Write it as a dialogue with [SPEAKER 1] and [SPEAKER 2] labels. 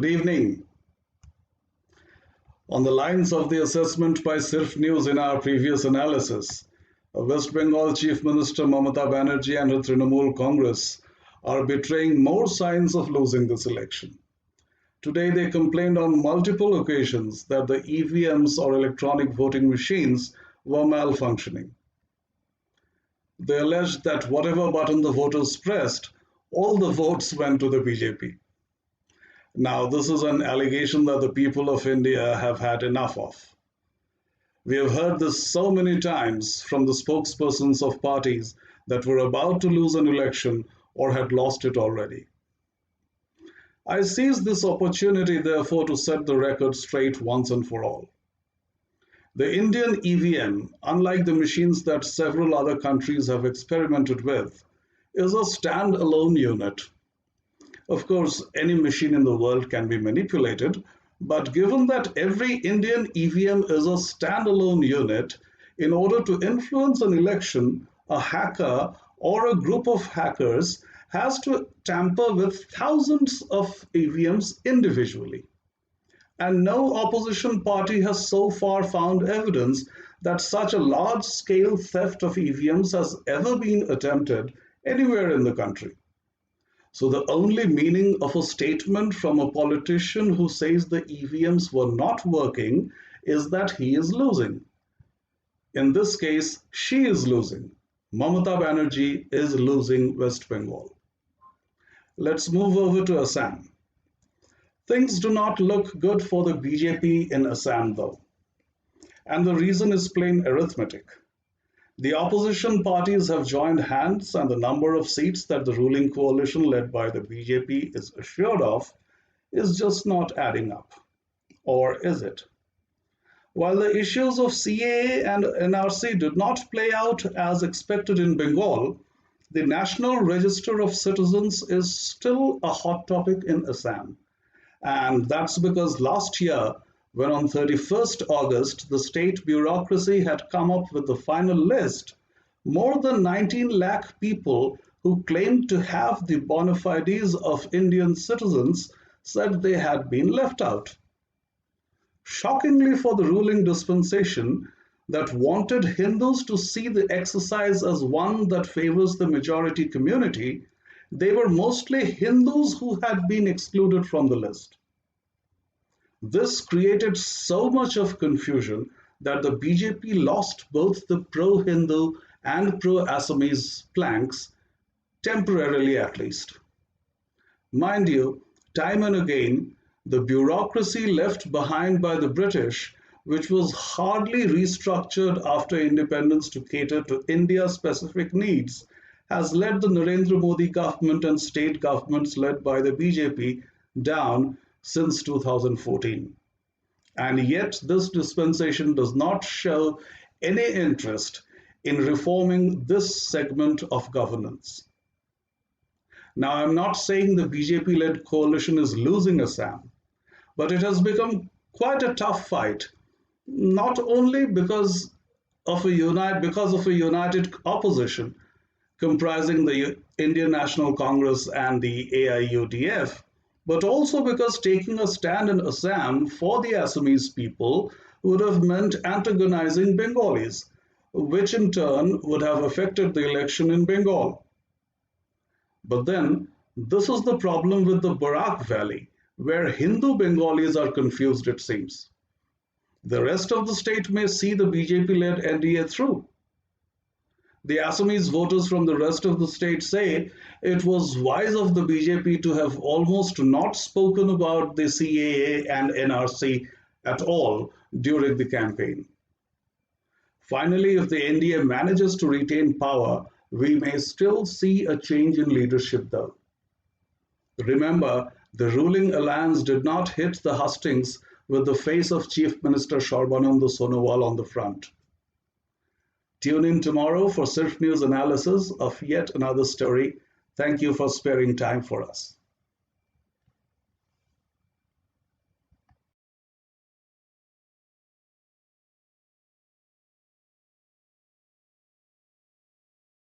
[SPEAKER 1] Good evening. On the lines of the assessment by Sirf News in our previous analysis, West Bengal Chief Minister Mamata Banerjee and her Trinamool Congress are betraying more signs of losing this election. Today they complained on multiple occasions that the EVMs or electronic voting machines were malfunctioning. They alleged that whatever button the voters pressed, all the votes went to the BJP. Now, this is an allegation that the people of India have had enough of. We have heard this so many times from the spokespersons of parties that were about to lose an election or had lost it already. I seize this opportunity, therefore, to set the record straight once and for all. The Indian EVM, unlike the machines that several other countries have experimented with, is a stand-alone unit. Of course, any machine in the world can be manipulated, but given that every Indian EVM is a standalone unit, in order to influence an election, a hacker or a group of hackers has to tamper with thousands of EVMs individually. And no opposition party has so far found evidence that such a large-scale theft of EVMs has ever been attempted anywhere in the country. So the only meaning of a statement from a politician who says the EVMs were not working is that he is losing. In this case, she is losing. Mamata Banerjee is losing West Bengal. Let's move over to Assam. Things do not look good for the BJP in Assam though. And the reason is plain arithmetic. The opposition parties have joined hands, and the number of seats that the ruling coalition led by the BJP is assured of is just not adding up. Or is it? While the issues of CAA and NRC did not play out as expected in Bengal, the National Register of Citizens is still a hot topic in Assam. And that's because last year, when on 31st August, the state bureaucracy had come up with the final list, more than 19 lakh people who claimed to have the bona fides of Indian citizens said they had been left out. Shockingly for the ruling dispensation that wanted Hindus to see the exercise as one that favors the majority community, they were mostly Hindus who had been excluded from the list. This created so much of confusion that the BJP lost both the pro-Hindu and pro-Assamese planks, temporarily at least. Mind you, time and again, the bureaucracy left behind by the British, which was hardly restructured after independence to cater to India-specific needs, has led the Narendra Modi government and state governments led by the BJP down since 2014. And yet this dispensation does not show any interest in reforming this segment of governance. Now, I'm not saying the BJP-led coalition is losing Assam, but it has become quite a tough fight, not only because of a united opposition comprising the Indian National Congress and the AIUDF, but also because taking a stand in Assam for the Assamese people would have meant antagonizing Bengalis, which in turn would have affected the election in Bengal. But then, this is the problem with the Barak Valley, where Hindu Bengalis are confused, it seems. The rest of the state may see the BJP-led NDA through. The Assamese voters from the rest of the state say it was wise of the BJP to have almost not spoken about the CAA and NRC at all during the campaign. Finally, if the NDA manages to retain power, we may still see a change in leadership though. Remember, the ruling alliance did not hit the hustings with the face of Chief Minister Sarbananda Sonowal on the front. Tune in tomorrow for Sirf News analysis of yet another story. Thank you for sparing time for us.